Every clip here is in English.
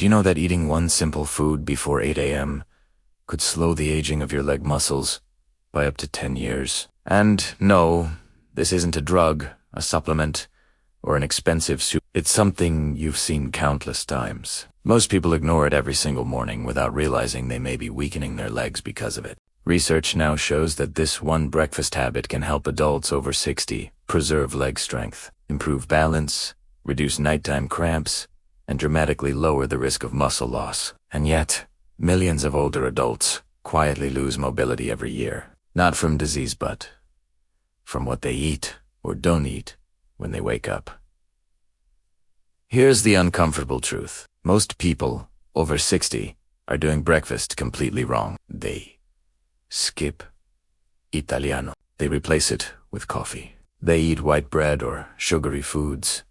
Did you know that eating one simple food before 8 a.m. could slow the aging of your leg muscles by up to 10 years? And no, this isn't a drug, a supplement, or an expensive soup. It's something you've seen countless times. Most people ignore it every single morning without realizing they may be weakening their legs because of it. Research now shows that this one breakfast habit can help adults over 60 preserve leg strength, improve balance, reduce nighttime cramps, and dramatically lower the risk of muscle loss. And yet, millions of older adults quietly lose mobility every year. Not from disease, but from what they eat or don't eat when they wake up. Here's the uncomfortable truth. Most people over 60 are doing breakfast completely wrong. They skip Italiano. They replace it with coffee. They eat white bread or sugary foods,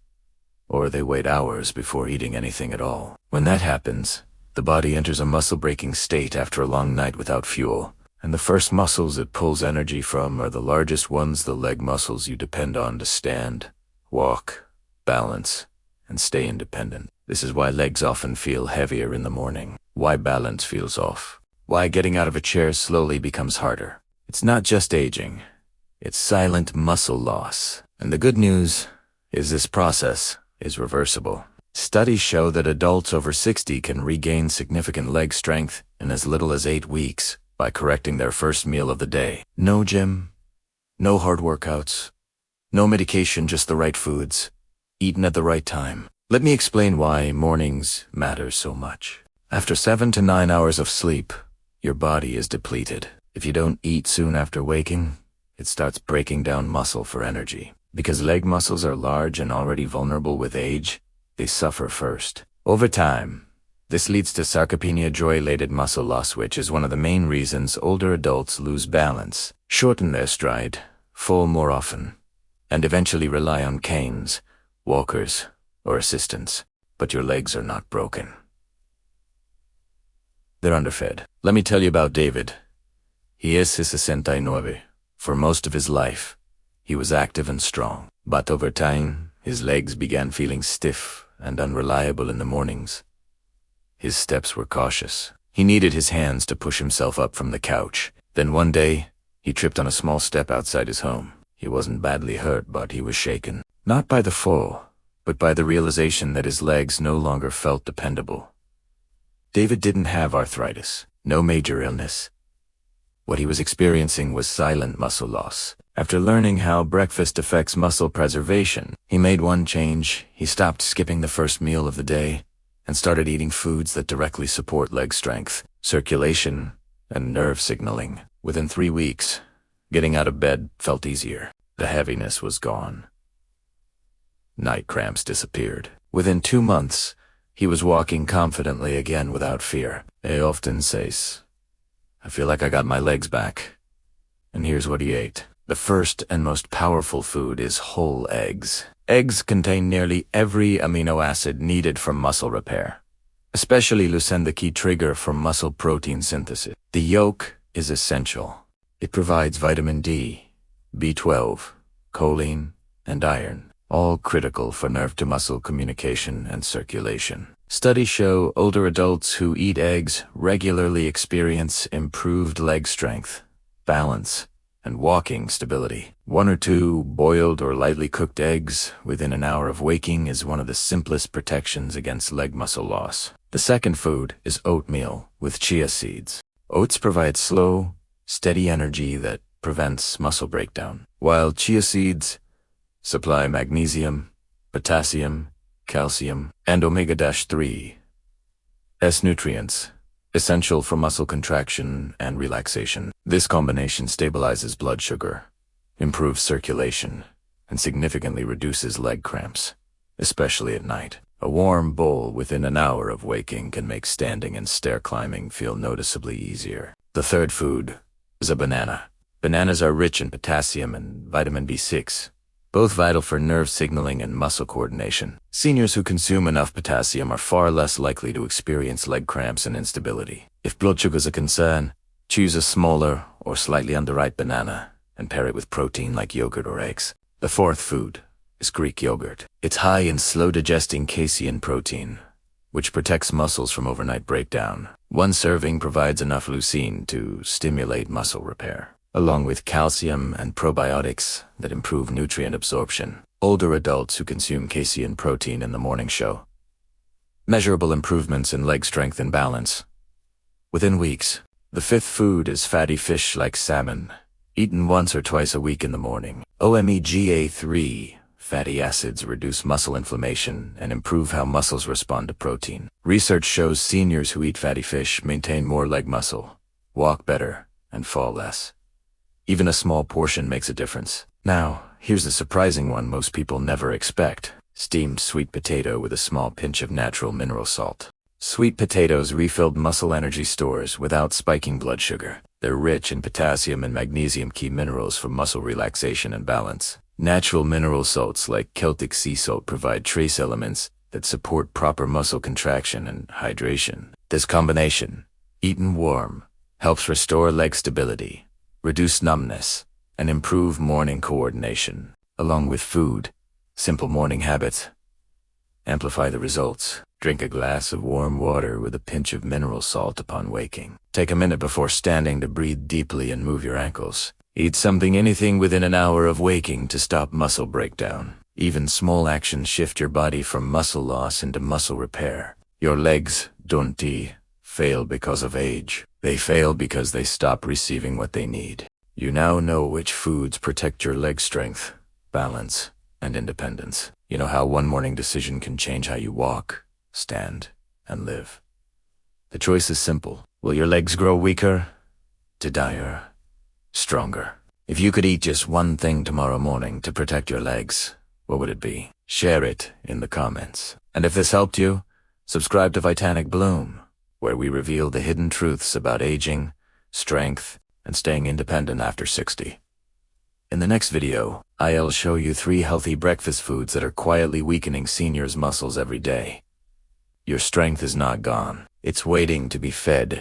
or they wait hours before eating anything at all. When that happens, the body enters a muscle-breaking state after a long night without fuel, and the first muscles it pulls energy from are the largest ones, the leg muscles you depend on to stand, walk, balance, and stay independent. This is why legs often feel heavier in the morning, why balance feels off, why getting out of a chair slowly becomes harder. It's not just aging, it's silent muscle loss. And the good news is this process is reversible. Studies show that adults over 60 can regain significant leg strength in as little as 8 weeks by correcting their first meal of the day. No gym, no hard workouts, no medication, just the right foods, eaten at the right time. Let me explain why mornings matter so much. After 7 to 9 hours of sleep, your body is depleted. If you don't eat soon after waking, it starts breaking down muscle for energy. Because leg muscles are large and already vulnerable with age, they suffer first. Over time, this leads to sarcopenia-joy-related muscle loss, which is one of the main reasons older adults lose balance, shorten their stride, fall more often, and eventually rely on canes, walkers, or assistants. But your legs are not broken. They're underfed. Let me tell you about David. He is 69. For most of his life, he was active and strong. But over time, his legs began feeling stiff and unreliable in the mornings. His steps were cautious. He needed his hands to push himself up from the couch. Then one day, he tripped on a small step outside his home. He wasn't badly hurt, but he was shaken. Not by the fall, but by the realization that his legs no longer felt dependable. David didn't have arthritis, no major illness. What he was experiencing was silent muscle loss. After learning how breakfast affects muscle preservation, he made one change. He stopped skipping the first meal of the day and started eating foods that directly support leg strength, circulation, and nerve signaling. Within 3 weeks, getting out of bed felt easier. The heaviness was gone. Night cramps disappeared. Within 2 months, he was walking confidently again without fear. He often says, "I feel like I got my legs back." And here's what he ate. The first and most powerful food is whole eggs. Eggs contain nearly every amino acid needed for muscle repair, especially leucine, the key trigger for muscle protein synthesis. The yolk is essential. It provides vitamin D, B12, choline, and iron, all critical for nerve-to-muscle communication and circulation. Studies show older adults who eat eggs regularly experience improved leg strength, balance, and walking stability. 1 or 2 boiled or lightly cooked eggs within an hour of waking is one of the simplest protections against leg muscle loss. The second food is oatmeal with chia seeds. Oats provide slow, steady energy that prevents muscle breakdown, while chia seeds supply magnesium, potassium, calcium, and omega-3 nutrients, essential for muscle contraction and relaxation. This combination stabilizes blood sugar, improves circulation, and significantly reduces leg cramps, especially at night. A warm bowl within an hour of waking can make standing and stair climbing feel noticeably easier. The third food is a banana. Bananas are rich in potassium and vitamin B6, both vital for nerve signaling and muscle coordination. Seniors who consume enough potassium are far less likely to experience leg cramps and instability. If blood sugar is a concern, choose a smaller or slightly underripe banana and pair it with protein like yogurt or eggs. The fourth food is Greek yogurt. It's high in slow-digesting casein protein, which protects muscles from overnight breakdown. One serving provides enough leucine to stimulate muscle repair, along with calcium and probiotics that improve nutrient absorption. Older adults who consume casein protein in the morning show measurable improvements in leg strength and balance within weeks. The fifth food is fatty fish like salmon, eaten once or twice a week in the morning. Omega-3 fatty acids reduce muscle inflammation and improve how muscles respond to protein. Research shows seniors who eat fatty fish maintain more leg muscle, walk better, and fall less. Even a small portion makes a difference. Now, here's the surprising one most people never expect: steamed sweet potato with a small pinch of natural mineral salt. Sweet potatoes refilled muscle energy stores without spiking blood sugar. They're rich in potassium and magnesium, key minerals for muscle relaxation and balance. Natural mineral salts like Celtic sea salt provide trace elements that support proper muscle contraction and hydration. This combination, eaten warm, helps restore leg stability, reduce numbness, and improve morning coordination. Along with food, simple morning habits amplify the results. Drink a glass of warm water with a pinch of mineral salt upon waking. Take a minute before standing to breathe deeply and move your ankles. Eat anything within an hour of waking to stop muscle breakdown. Even small actions shift your body from muscle loss into muscle repair. Your legs don't fail because of age. They fail because they stop receiving what they need. You now know which foods protect your leg strength, balance, and independence. You know how one morning decision can change how you walk, stand, and live. The choice is simple. Will your legs grow weaker to die stronger? If you could eat just one thing tomorrow morning to protect your legs, what would it be? Share it in the comments. And if this helped you, subscribe to Vitanic Bloom, where we reveal the hidden truths about aging, strength, and staying independent after 60. In the next video, I'll show you 3 healthy breakfast foods that are quietly weakening seniors' muscles every day. Your strength is not gone. It's waiting to be fed